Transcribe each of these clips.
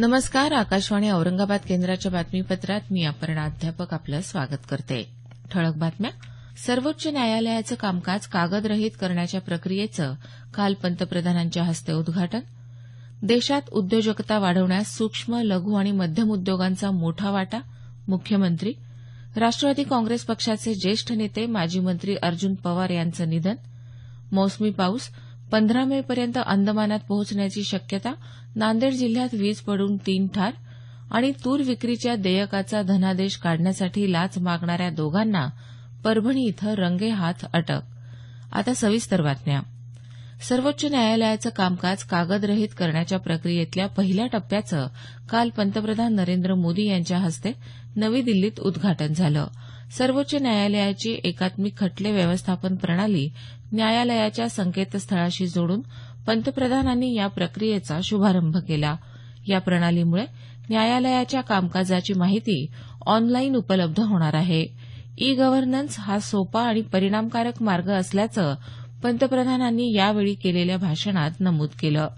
नमस्कार. आकाशवाणी औरंगाबाद केंद्राच्या बातमीपत्रात मी अपर्णा अध्यापक आपलं स्वागत करते. ठळक बातम्या. सर्वोच्च न्यायालयाचं कामकाज कागदरहित करण्याच्या प्रक्रियेचं काल पंतप्रधानांच्या हस्ते उद्घाटन. देशात उद्योजकता वाढवण्यास सूक्ष्म, लघु आणि मध्यम उद्योगांचा मोठा वाटा. मुख्यमंत्री. राष्ट्रवादी काँग्रेस पक्षाचे ज्येष्ठ नेते माजी मंत्री अर्जुन पवार यांचं निधन. मोसमी पाऊस 15 मेपर्यंत अंदमानात पोहोचण्याची शक्यता. नांदेड जिल्ह्यात वीज पडून 3 ठार. आणि तूर विक्रीच्या देयकाचा धनादेश काढण्यासाठी लाच मागणाऱ्या दोघांना परभणी इथं रंगेहाथ अटक. आता सविस्तर बातम्या. सर्वोच्च न्यायालयाचं कामकाज कागदरहित करण्याच्या प्रक्रियेतल्या पहिल्या टप्प्याचं काल पंतप्रधान नरेंद्र मोदी यांच्या हस्ते नवी दिल्लीत उद्घाटन झालं. सर्वोच्च न्यायालयाची एकात्मिक खटले व्यवस्थापन प्रणाली न्यायालयाच्या संकेतस्थळाशी जोडून पंतप्रधानांनी या प्रक्रियेचा शुभारंभ केला. या प्रणालीमुळे न्यायालयाच्या कामकाजाची माहिती ऑनलाईन उपलब्ध होणार आहे. ई गव्हर्नन्स हा सोपा आणि परिणामकारक मार्ग असल्याचं पंतप्रधानांनी यावेळी केलेल्या भाषणात नमूद केलं.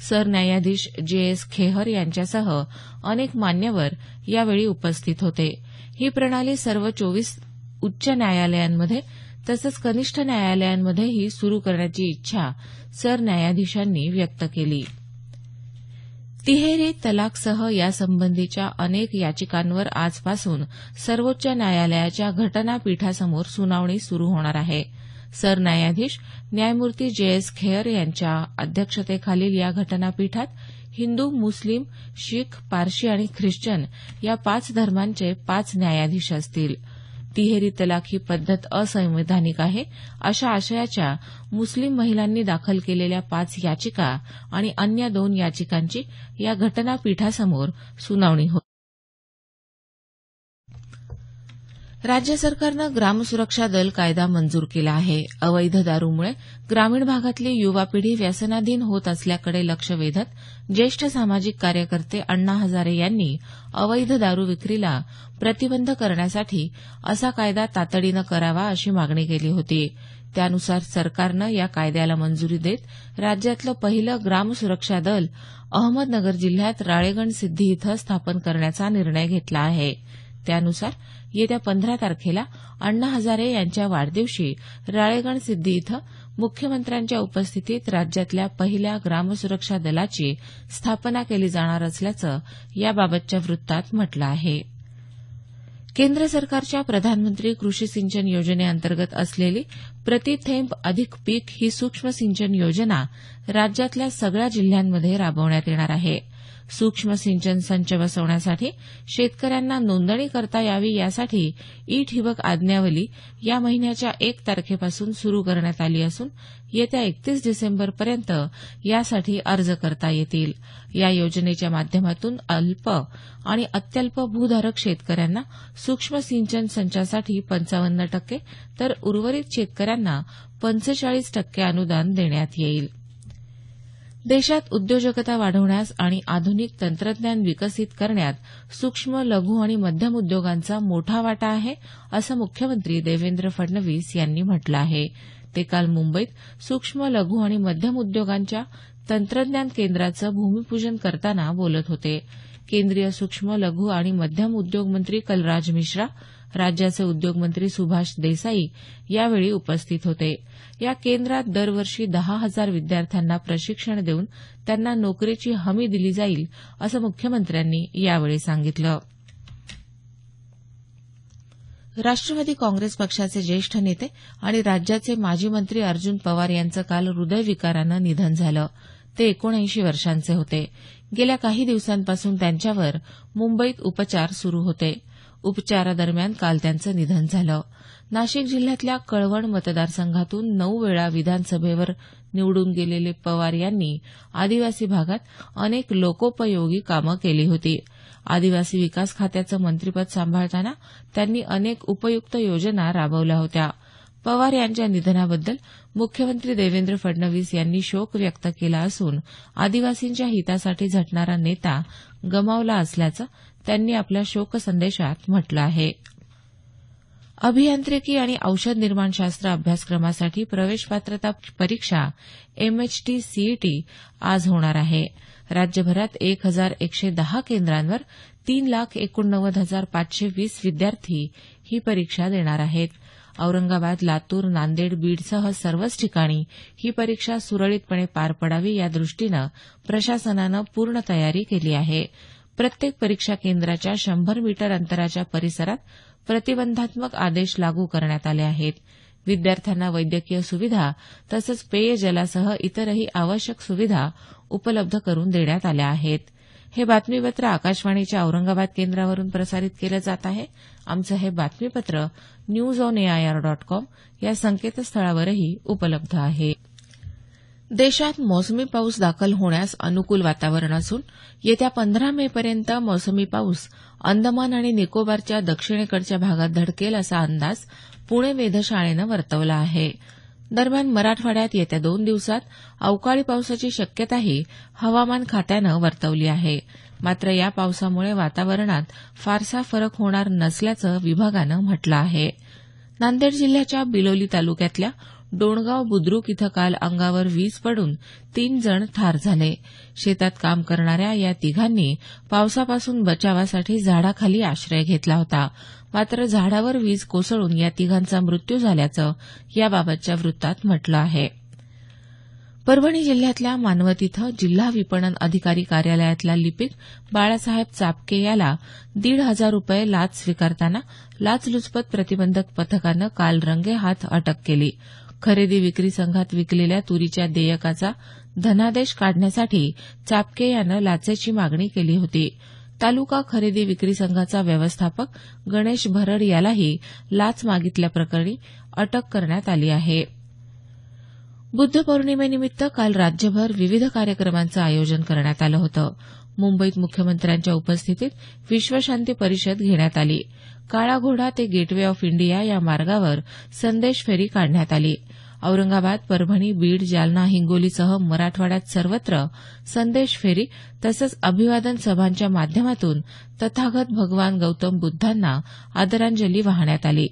सरन्यायाधीश जे.एस. खेहर यांच्यासह अनेक मान्यवर यावेळी उपस्थित होते. ही प्रणाली सर्व 24 उच्च न्यायालयांमध्ये तसंच कनिष्ठ न्यायालयांमध्येही सुरू करण्याची इच्छा सरन्यायाधीशांनी व्यक्त केली. तिहेरी तलाकसह यासंबंधीच्या अनेक याचिकांवर आजपासून सर्वोच्च न्यायालयाच्या घटनापीठासमोर सुनावणी सुरू होणार आहे. सरन्यायाधीश न्यायमूर्ती जे.एस. खेहर यांच्या अध्यक्षतेखालील या घटनापीठात हिंदू, मुस्लिम, शीख, पारशी आणि ख्रिश्चन या 5 धर्मांचे 5 न्यायाधीश असतील. तिहेरी तलाक ही पद्धत असंवैधानिक आहे अशा आशयाच्या मुस्लिम महिलांनी दाखल केलेल्या 5 याचिका आणि अन्य 2 याचिकांची या घटनापीठासमोर सुनावणी होईल. राज्य सरकारनं ग्रामसुरक्षा दल कायदा मंजूर केला आहे. अवैध दारूमुळे ग्रामीण भागातली युवा पिढी व्यसनाधीन होत असल्याकडे लक्ष वेधत ज्येष्ठ सामाजिक कार्यकर्ते अण्णा हजारे यांनी अवैध दारू विक्रीला प्रतिबंध करण्यासाठी असा कायदा तातडीनं करावा अशी मागणी केली होती. त्यानुसार सरकारनं या कायद्याला मंजुरी देत राज्यातलं पहिलं ग्रामसुरक्षा दल अहमदनगर जिल्ह्यात राळेगण सिद्धी इथं स्थापन करण्याचा निर्णय घेतला आहे. त्यानुसार येत्या 15 तारखेला अण्णा हजारे यांच्या वाढदिवशी राळेगण सिद्धी इथं मुख्यमंत्र्यांच्या उपस्थितीत राज्यातल्या पहिल्या ग्रामसुरक्षा दलाची स्थापना केली जाणार असल्याचं याबाबतच्या वृत्तात म्हटलं आहे. केंद्र सरकारच्या प्रधानमंत्री कृषी सिंचन योजनेअंतर्गत असलेली प्रति थेंब अधिक पीक ही सूक्ष्म सिंचन योजना राज्यातल्या सगळ्या जिल्ह्यांमध्ये राबवण्यात येणार आहे. सूक्ष्म सिंचन संच बसवण्यासाठी शेतकऱ्यांना नोंदणी करता यावी यासाठी ई ठिबक आज्ञावली या महिन्याच्या 1 तारखेपासून सुरू करण्यात आली असून येत्या 31 डिसेंबरपर्यंत यासाठी अर्ज करता येतील. या योजनेच्या माध्यमातून अल्प आणि अत्यल्प भूधारक शेतकऱ्यांना सूक्ष्म सिंचन संचासाठी 55% तर उर्वरित शेतकऱ्यांना 45% अनुदान देण्यात येईल. देशात उद्योजकता वाढवण्यास आणि आधुनिक तंत्रज्ञान विकसित करण्यात सूक्ष्म, लघु आणि मध्यम उद्योगांचा मोठा वाटा आहे असं मुख्यमंत्री देवेंद्र फडणवीस यांनी म्हटलं आहे. ते काल मुंबईत सूक्ष्म, लघु आणि मध्यम उद्योगांच्या तंत्रज्ञान केंद्राचं भूमिपूजन करताना बोलत होते. केंद्रीय सूक्ष्म, लघु आणि मध्यम उद्योग मंत्री कलराज मिश्रा, राज्याचे उद्योगमंत्री सुभाष देसाई यावेळी उपस्थित होते. या केंद्रात दरवर्षी 10,000 विद्यार्थ्यांना प्रशिक्षण देऊन त्यांना नोकरीची हमी दिली जाईल असं मुख्यमंत्र्यांनी यावेळी सांगितलं. राष्ट्रवादी काँग्रेस पक्षाचे ज्येष्ठ नेते आणि राज्याचे माजी मंत्री अर्जुन पवार यांचं काल हृदयविकारानं निधन झालं. ते 79 वर्षांचे होते. गेल्या काही दिवसांपासून त्यांच्यावर मुंबईत उपचार सुरू होते. उपचारादरम्यान काल त्यांचं निधन झालं. नाशिक जिल्ह्यातल्या कळवण मतदारसंघातून 9 वेळा विधानसभेवर निवडून गेलेले पवार यांनी आदिवासी भागात अनेक लोकोपयोगी कामं केली होती. आदिवासी विकास खात्याचं मंत्रिपद सांभाळताना त्यांनी अनेक उपयुक्त योजना राबवल्या होत्या. पवार यांच्या निधनाबद्दल मुख्यमंत्री देवेंद्र फडणवीस यांनी शोक व्यक्त केला असून आदिवासींच्या हितासाठी झटणारा नेता गमावला असल्याचं त्यांनी आपल्या शोकसंदेशात म्हटलं आहे. अभियांत्रिकी आणि औषध निर्माणशास्त्र अभ्यासक्रमासाठी प्रवेश पात्रता परीक्षा एमएचटी सीईटी आज होणार आहे. राज्यभरात 1,110 केंद्रांवर 3,89,520 विद्यार्थी ही परीक्षा देणार आहेत. औरंगाबाद, लातूर, नांदेड, बीडसह सर्वच ठिकाणी ही परीक्षा सुरळीतपणे पार पडावी यादृष्टीनं प्रशासनानं पूर्ण तयारी केली आहे. प्रत्येक परीक्षा केंद्राच्या 100 मीटर अंतराच्या परिसरात प्रतिबंधात्मक आदेश लागू करण्यात आले आहेत. विद्यार्थ्यांना वैद्यकीय सुविधा तसंच पेयजलासह इतरही आवश्यक सुविधा उपलब्ध करून देण्यात आल्या आहेत. हे बातमीपत्र आकाशवाणीच्या औरंगाबाद केंद्रावरून प्रसारित केलं जात आहे. आमचं हे बातमीपत्र newsonair.com या संकेतस्थळावरही उपलब्ध आहे. देशात मोसमी पाऊस दाखल होण्यास अनुकूल वातावरण असून येत्या 15 मेपर्यंत मोसमी पाऊस अंदमान आणि निकोबारच्या दक्षिणेकडच्या भागात धडकेल असा अंदाज पुणे वेधशाळेनं वर्तवला आहे. दरम्यान मराठवाड्यात येत्या 2 दिवसात अवकाळी पावसाची शक्यताही हवामान खात्यानं वर्तवली आहे. मात्र या पावसामुळे वातावरणात फारसा फरक होणार नसल्याचं विभागानं म्हटलं आहे. नांदेड जिल्ह्याच्या बिलोली तालुक्यातल्या डोणगाव बुद्रुक इथं काल अंगावर वीज पडून 3 जण ठार झाले. शेतात काम करणाऱ्या या तिघांनी पावसापासून बचावासाठी झाडाखाली आश्रय घेतला होता. मात्र झाडावर वीज कोसळून या तिघांचा मृत्यू झाल्याचं याबाबतच्या वृत्तात म्हटलं आहे. परभणी जिल्ह्यातल्या मानवत इथं जिल्हा विपणन अधिकारी कार्यालयातला लिपिक बाळासाहेब चापके याला ₹1,500 लाच स्वीकारताना लाचलुचपत प्रतिबंधक पथकानं काल रंगेहाथ अटक केली. खरेदी विक्री संघात विकलेल्या तुरीच्या देयकाचा धनादेश काढण्यासाठी चापके यानं लाचेची मागणी केली होती. तालुका खरेदी विक्री संघाचा व्यवस्थापक गणेश भरड यालाही लाच मागितल्याप्रकरणी अटक करण्यात आली आहे. बुद्ध पौर्णिमेनिमित्त काल राज्यभर विविध कार्यक्रमांचं आयोजन करण्यात आलं होतं. मुंबईत मुख्यमंत्र्यांच्या उपस्थितीत विश्वशांती परिषद घेण्यात आली. काळा घोडा ते गेटवे ऑफ इंडिया या मार्गावर संदेश फेरी काढण्यात आली. औरंगाबाद, परभणी, बीड, जालना, हिंगोलीसह मराठवाड्यात सर्वत्र संदेश फेरी तसंच अभिवादन सभांच्या माध्यमातून तथागत भगवान गौतम बुद्धांना आदरांजली वाहण्यात आली.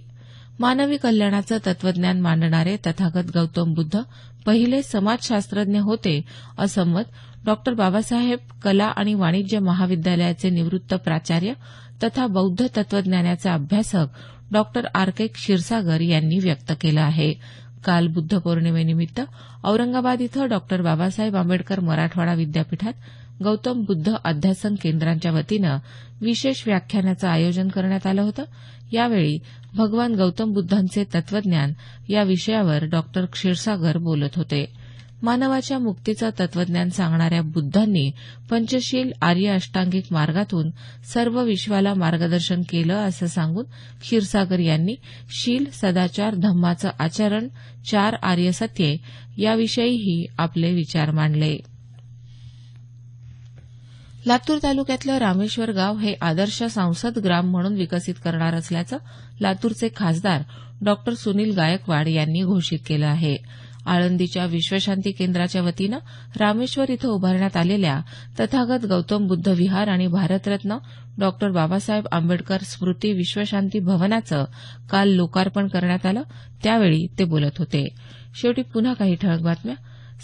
मानवी कल्याणाचं तत्वज्ञान मांडणारे तथागत गौतम बुद्ध पहिले समाजशास्त्रज्ञ होते असं मत डॉ. बाबासाहेब कला आणि वाणिज्य महाविद्यालयाचे निवृत्त प्राचार्य तथा बौद्ध तत्वज्ञानाचे अभ्यासक डॉ. आर. के. क्षीरसागर यांनी व्यक्त केलं आहे. काल बुद्ध पौर्णिमेनिमित्त औरंगाबाद इथं डॉ. बाबासाहेब आंबेडकर मराठवाडा विद्यापीठात गौतम बुद्ध अध्यासन केंद्राच्या वतीनं विशेष व्याख्यानाचं आयोजन करण्यात आलं होतं. यावेळी भगवान गौतम बुद्धांचे तत्वज्ञान या विषयावर डॉ. क्षीरसागर बोलत होते. मानवाच्या मुक्तीचं तत्वज्ञान सांगणाऱ्या बुद्धांनी पंचशील आर्य अष्टांगिक मार्गातून सर्व विश्वाला मार्गदर्शन केलं असं सांगून क्षीरसागर यांनी शील, सदाचार, धम्माचं आचरण, 4 आर्य सत्ये याविषयीही आपले विचार मांडले. लातूर तालुक्यातलं रामेश्वर गाव हे आदर्श संसद ग्राम म्हणून विकसित करणार असल्याचं लातूरचे खासदार डॉ. सुनील गायकवाड यांनी घोषित केलं आहे. आळंदीच्या विश्वशांती केंद्राच्या वतीनं रामेश्वर इथं उभारण्यात आलेल्या तथागत गौतम बुद्ध विहार आणि भारतरत्न डॉ. बाबासाहेब आंबेडकर स्मृती विश्वशांती भवनाचं काल लोकार्पण करण्यात आलं. त्यावेळी ते बोलत होते. शेवटी पुन्हा काही ठळक बातम्या.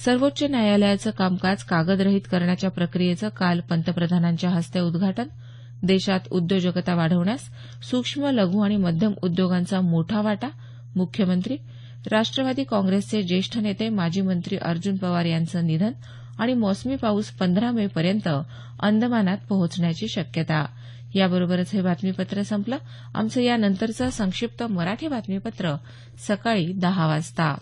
सर्वोच्च न्यायालयाचं कामकाज कागदरहित करण्याच्या प्रक्रियेचं काल पंतप्रधानांच्या हस्ते उद्घाटन. देशात उद्योजकता वाढवण्यास सूक्ष्म, लघु आणि मध्यम उद्योगांचा मोठा वाटा. मुख्यमंत्री. राष्ट्रवादी काँग्रेसचे ज्येष्ठ नेते माजी मंत्री अर्जुन पवार यांचं निधन आणि मोसमी पाऊस 15 मेपर्यंत अंदमानात पोहोचण्याची शक्यता. याबरोबरच हे बातमीपत्र संपलं. आमचं यानंतरचं संक्षिप्त मराठी बातमीपत्र सकाळी 10 वाजता.